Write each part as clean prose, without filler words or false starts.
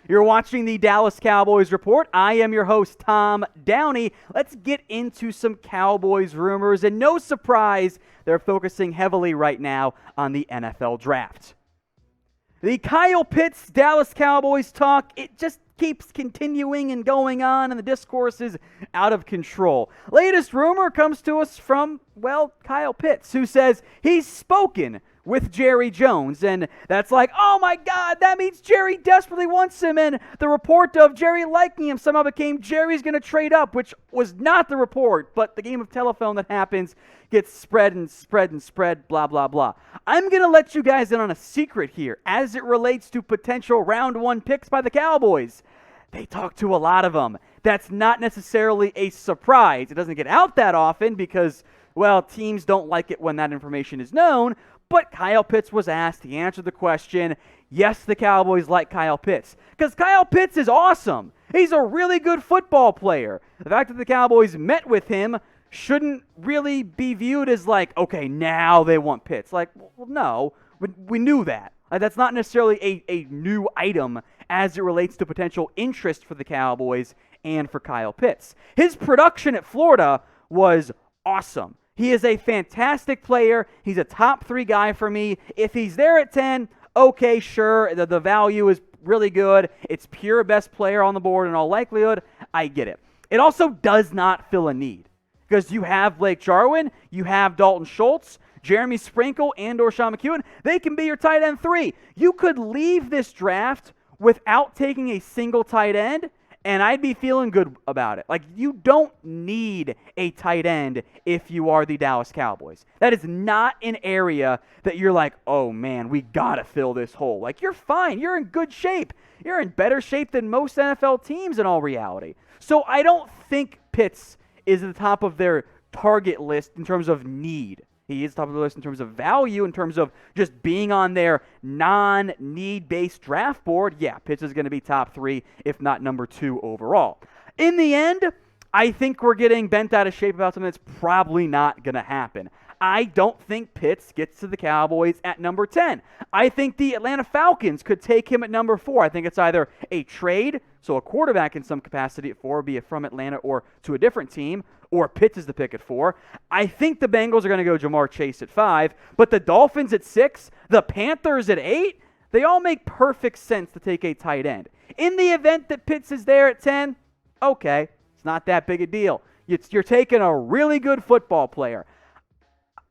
You're watching the Dallas Cowboys Report. I am your host, Tom Downey. Let's get into some Cowboys rumors, and no surprise, they're focusing heavily right now on the NFL Draft. The Kyle Pitts Dallas Cowboys talk, it just keeps continuing and going on, and the discourse is out of control. Latest rumor comes to us from, Kyle Pitts, who says he's spoken with Jerry Jones, and that's like, oh my God, that means Jerry desperately wants him, and the report of Jerry liking him somehow became Jerry's going to trade up, which was not the report, but the game of telephone that happens gets spread and spread and spread, blah, blah, blah. I'm going to let you guys in on a secret here as it relates to potential round one picks by the Cowboys. They talk to a lot of them. That's not necessarily a surprise. It doesn't get out that often because, teams don't like it when that information is known. But Kyle Pitts was asked. He answered the question. Yes, the Cowboys like Kyle Pitts because Kyle Pitts is awesome. He's a really good football player. The fact that the Cowboys met with him shouldn't really be viewed as like, okay, now they want Pitts. Like, no, we knew that. That's not necessarily a new item as it relates to potential interest for the Cowboys and for Kyle Pitts. His production at Florida was awesome. He is a fantastic player. He's a top 3 guy for me. If he's there at 10, okay, sure, the value is really good. It's pure best player on the board in all likelihood. I get it. It also does not fill a need because you have Blake Jarwin, you have Dalton Schultz, Jeremy Sprinkle, and/or Sean McEwen. They can be your tight end 3. You could leave this draft without taking a single tight end, and I'd be feeling good about it. Like, you don't need a tight end if you are the Dallas Cowboys. That is not an area that you're like, oh man, we gotta fill this hole. Like, you're fine. You're in good shape. You're in better shape than most NFL teams in all reality. So I don't think Pitts is at the top of their target list in terms of need. He is top of the list in terms of value, in terms of just being on their non-need-based draft board. Yeah, Pitts is going to be top 3, if not number 2 overall. In the end, I think we're getting bent out of shape about something that's probably not going to happen. I don't think Pitts gets to the Cowboys at number 10. I think the Atlanta Falcons could take him at number 4. I think it's either a trade, so a quarterback in some capacity at 4, be it from Atlanta or to a different team, or Pitts is the pick at 4. I think the Bengals are going to go Jamar Chase at 5, but the Dolphins at 6, the Panthers at 8, they all make perfect sense to take a tight end. In the event that Pitts is there at 10, okay, it's not that big a deal. You're taking a really good football player.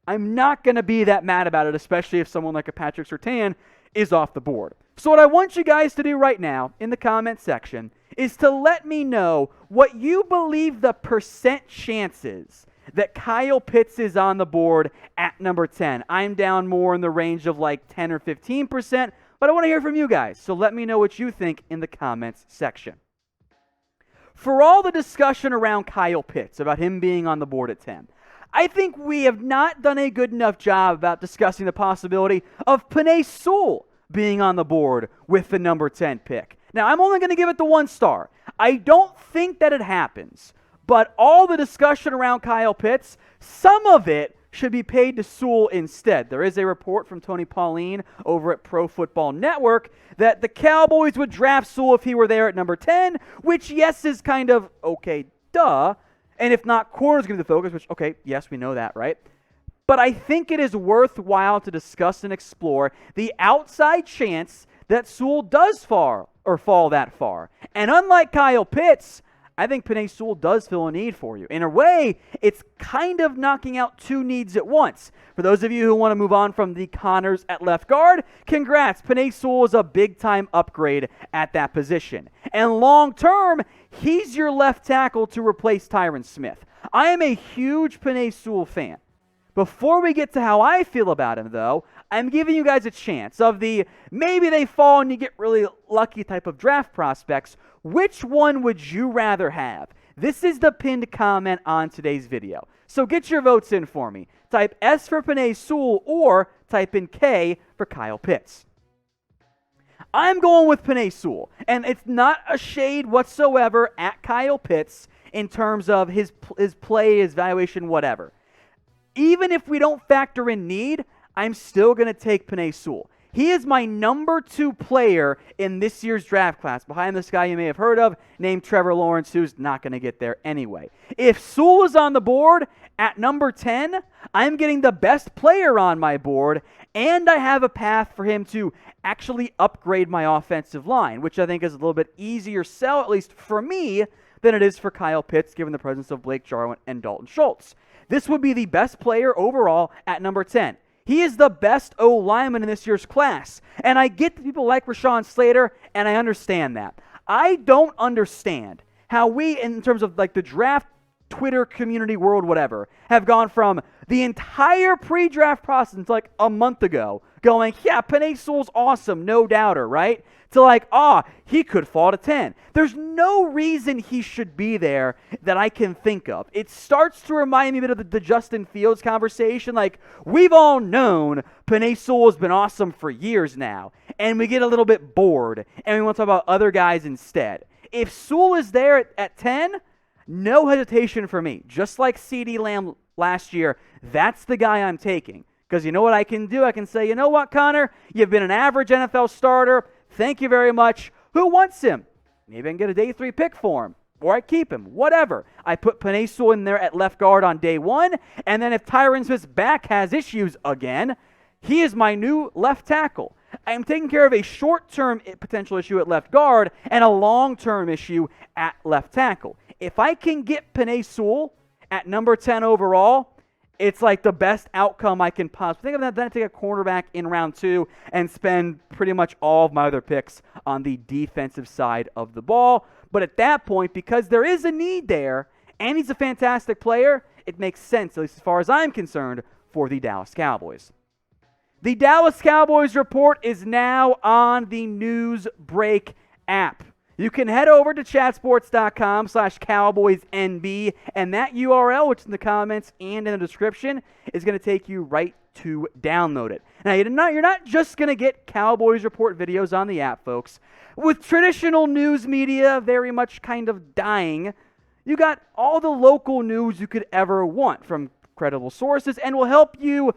I'm not going to be that mad about it, especially if someone like a Patrick Surtain is off the board. So what I want you guys to do right now in the comment section is to let me know what you believe the percent chances that Kyle Pitts is on the board at number 10. I'm down more in the range of like 10 or 15%, but I want to hear from you guys. So let me know what you think in the comments section. For all the discussion around Kyle Pitts, about him being on the board at 10, I think we have not done a good enough job about discussing the possibility of Penei Sewell being on the board with the number 10 pick. Now, I'm only going to give it the 1 star. I don't think that it happens, but all the discussion around Kyle Pitts, some of it should be paid to Sewell instead. There is a report from Tony Pauline over at Pro Football Network that the Cowboys would draft Sewell if he were there at number 10, which, yes, is kind of, okay, duh. And if not, corner's going to be the focus, which, okay, yes, we know that, right? But I think it is worthwhile to discuss and explore the outside chance that Sewell does fall that far. And unlike Kyle Pitts, I think Penei Sewell does fill a need for you. In a way, it's kind of knocking out 2 needs at once. For those of you who want to move on from the Connors at left guard, congrats. Penei Sewell is a big-time upgrade at that position. And long-term, he's your left tackle to replace Tyron Smith. I am a huge Penei Sewell fan. Before we get to how I feel about him, though, I'm giving you guys a chance of the maybe they fall and you get really lucky type of draft prospects. Which one would you rather have? This is the pinned comment on today's video. So get your votes in for me. Type S for Penei Sewell or type in K for Kyle Pitts. I'm going with Penei Sewell, and it's not a shade whatsoever at Kyle Pitts in terms of his play, his valuation, whatever. Even if we don't factor in need, I'm still going to take Penei Sewell. He is my number 2 player in this year's draft class, behind this guy you may have heard of named Trevor Lawrence, who's not going to get there anyway. If Sewell is on the board at number 10, I'm getting the best player on my board, and I have a path for him to actually upgrade my offensive line, which I think is a little bit easier sell, at least for me, than it is for Kyle Pitts, given the presence of Blake Jarwin and Dalton Schultz. This would be the best player overall at number 10. He is the best O-lineman in this year's class. And I get that people like Rashawn Slater, and I understand that. I don't understand how we, in terms of like the draft, Twitter community world, whatever, have gone from the entire pre-draft process until like a month ago, going, yeah, Penei Sewell's awesome, no doubter, right? To like, he could fall to 10. There's no reason he should be there that I can think of. It starts to remind me a bit of the Justin Fields conversation. Like, we've all known Penei Sewell has been awesome for years now, and we get a little bit bored, and we want to talk about other guys instead. If Sewell is there at 10, no hesitation for me. Just like CeeDee Lamb last year, that's the guy I'm taking. Because you know what I can do? I can say, you know what, Connor? You've been an average NFL starter. Thank you very much. Who wants him? Maybe I can get a day 3 pick for him. Or I keep him. Whatever. I put Penei Sewell in there at left guard on day 1. And then if Tyron Smith's back has issues again, he is my new left tackle. I'm taking care of a short-term potential issue at left guard and a long-term issue at left tackle. If I can get Penei Sewell at number 10 overall, it's like the best outcome I can possibly think of. That. Then I take a cornerback in round 2 and spend pretty much all of my other picks on the defensive side of the ball. But at that point, because there is a need there, and he's a fantastic player, it makes sense, at least as far as I'm concerned, for the Dallas Cowboys. The Dallas Cowboys report is now on the Newsbreak app. You can head over to chatsports.com/CowboysNB, and that URL, which is in the comments and in the description, is going to take you right to download it. Now, you're not just going to get Cowboys report videos on the app, folks. With traditional news media very much kind of dying, you got all the local news you could ever want from credible sources, and will help you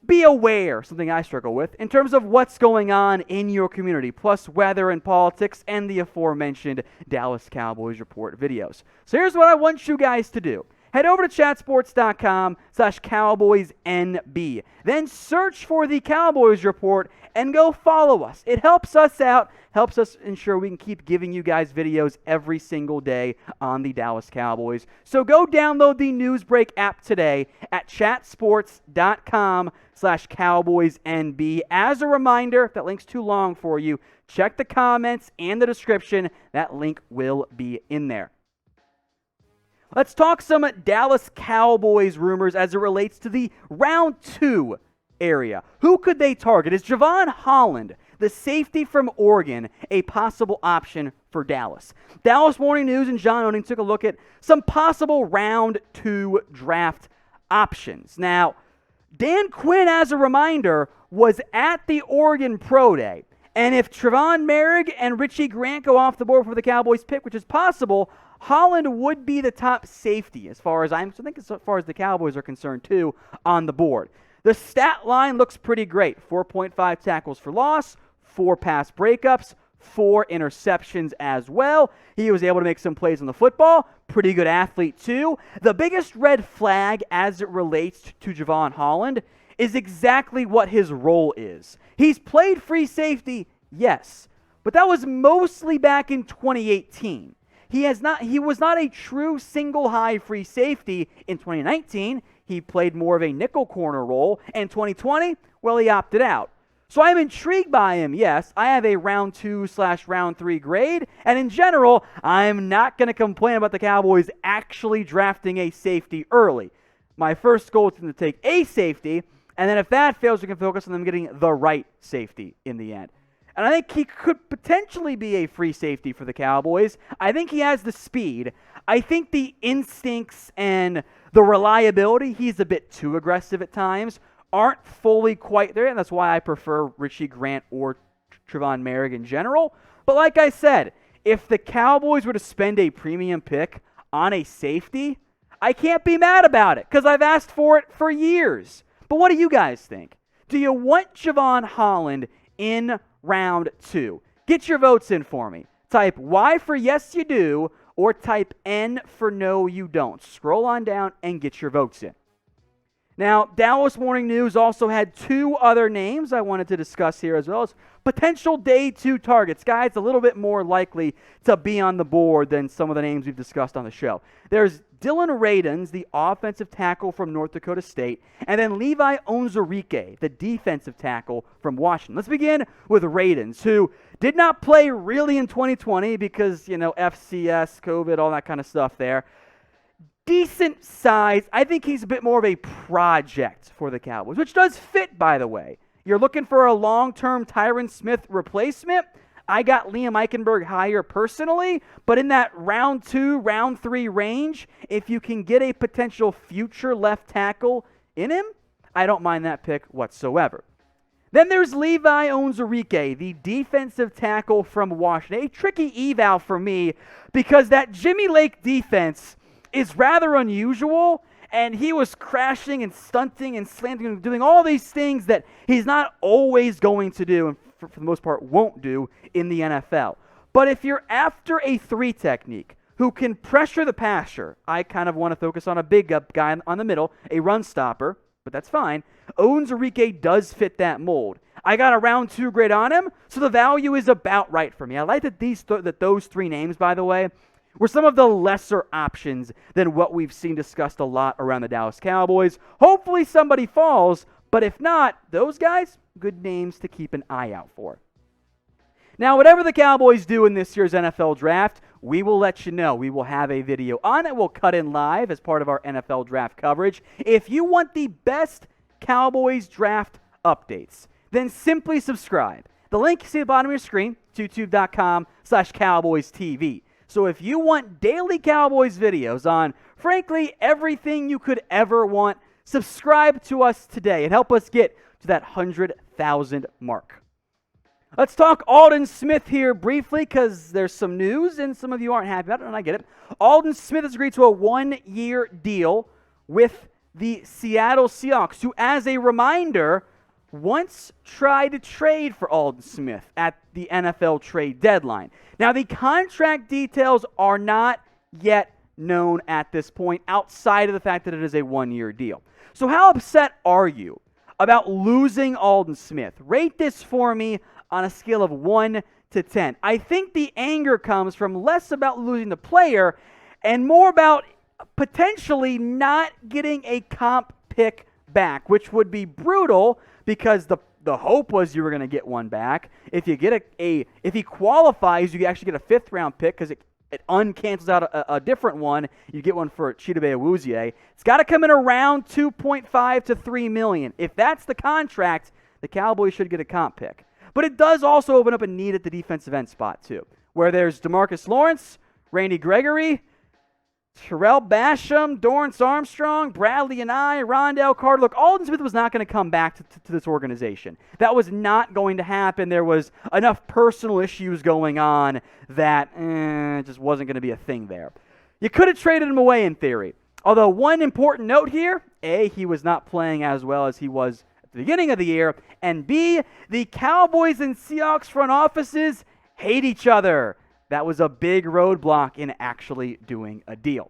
be aware, something I struggle with, in terms of what's going on in your community, plus weather and politics and the aforementioned Dallas Cowboys report videos. So here's what I want you guys to do. Head over to chatsports.com/CowboysNB. Then search for the Cowboys report and go follow us. It helps us out, helps us ensure we can keep giving you guys videos every single day on the Dallas Cowboys. So go download the Newsbreak app today at chatsports.com/CowboysNB. As a reminder, if that link's too long for you, check the comments and the description. That link will be in there. Let's talk some Dallas Cowboys rumors as it relates to the round 2 area. Who could they target? Is Javon Holland, the safety from Oregon, a possible option for Dallas? Dallas Morning News and John Owning took a look at some possible round 2 draft options. Now, Dan Quinn, as a reminder, was at the Oregon Pro Day. And if Trevon Merrick and Richie Grant go off the board for the Cowboys pick, which is possible, Holland would be the top safety as far as as far as the Cowboys are concerned too on the board. The stat line looks pretty great. 4.5 tackles for loss, 4 pass breakups, 4 interceptions as well. He was able to make some plays on the football. Pretty good athlete too. The biggest red flag as it relates to Javon Holland is exactly what his role is. He's played free safety, yes, but that was mostly back in 2018. He was not a true single high free safety in 2019. He played more of a nickel corner role. In 2020, well, he opted out. So I'm intrigued by him, yes. I have a round 2/round 3 grade, and in general, I'm not going to complain about the Cowboys actually drafting a safety early. My first goal is to take a safety, and then if that fails, we can focus on them getting the right safety in the end. And I think he could potentially be a free safety for the Cowboys. I think he has the speed. I think the instincts and the reliability, he's a bit too aggressive at times, aren't fully quite there, and that's why I prefer Richie Grant or Trevon Merrick in general. But like I said, if the Cowboys were to spend a premium pick on a safety, I can't be mad about it because I've asked for it for years. But what do you guys think? Do you want Javon Holland in round 2? Get your votes in for me. Type Y for yes you do, or type N for no you don't. Scroll on down and get your votes in. Now, Dallas Morning News also had 2 other names I wanted to discuss here, as well as potential day 2 targets. Guys, a little bit more likely to be on the board than some of the names we've discussed on the show. There's Dylan Radins, the offensive tackle from North Dakota State, and then Levi Onwuzurike, the defensive tackle from Washington. Let's begin with Radins, who did not play really in 2020 because, FCS, COVID, all that kind of stuff there. Decent size. I think he's a bit more of a project for the Cowboys, which does fit, by the way. You're looking for a long-term Tyron Smith replacement. I got Liam Eichenberg higher personally, but in that round 2, round 3 range, if you can get a potential future left tackle in him, I don't mind that pick whatsoever. Then there's Levi Onwuzurike, the defensive tackle from Washington. A tricky eval for me because that Jimmy Lake defense is rather unusual, and he was crashing and stunting and slanting and doing all these things that he's not always going to do, and for the most part won't do in the NFL. But if you're after a 3 technique who can pressure the passer, I kind of want to focus on a big guy on the middle, a run stopper, but that's fine. Onwuzurike does fit that mold. I got a round 2 grade on him, so the value is about right for me. I like that those 3 names, by the way, were some of the lesser options than what we've seen discussed a lot around the Dallas Cowboys. Hopefully somebody falls, but if not, those guys, good names to keep an eye out for. Now, whatever the Cowboys do in this year's NFL Draft, we will let you know. We will have a video on it. We'll cut in live as part of our NFL Draft coverage. If you want the best Cowboys Draft updates, then simply subscribe. The link you see at the bottom of your screen, youtube.com/CowboysTV. So if you want daily Cowboys videos on, frankly, everything you could ever want, subscribe to us today and help us get to that 100,000 mark. Let's talk Aldon Smith here briefly because there's some news and some of you aren't happy about it, and I get it. Aldon Smith has agreed to a 1-year deal with the Seattle Seahawks, who, as a reminder, once tried to trade for Aldon Smith at the NFL trade deadline. Now, the contract details are not yet known at this point, outside of the fact that it is a 1-year deal. So how upset are you about losing Aldon Smith? Rate this for me on a scale of 1 to 10. I think the anger comes from less about losing the player and more about potentially not getting a comp pick back, which would be brutal because the hope was you were going to get one back. If you get if he qualifies, you actually get a 5th round pick because it uncancels out a different one. You get one for Chidobe Awuzie. It's got to come in around $2.5 to $3 million. If that's the contract, the Cowboys should get a comp pick. But it does also open up a need at the defensive end spot too, where there's DeMarcus Lawrence, Randy Gregory, Terrell Basham, Dorrance Armstrong, Bradley and Rondell Carter. Look, Aldon Smith was not going to come back to this organization. That was not going to happen. There was enough personal issues going on that it just wasn't going to be a thing there. You could have traded him away in theory. Although one important note here, A, he was not playing as well as he was at the beginning of the year, and B, the Cowboys and Seahawks front offices hate each other. That was a big roadblock in actually doing a deal.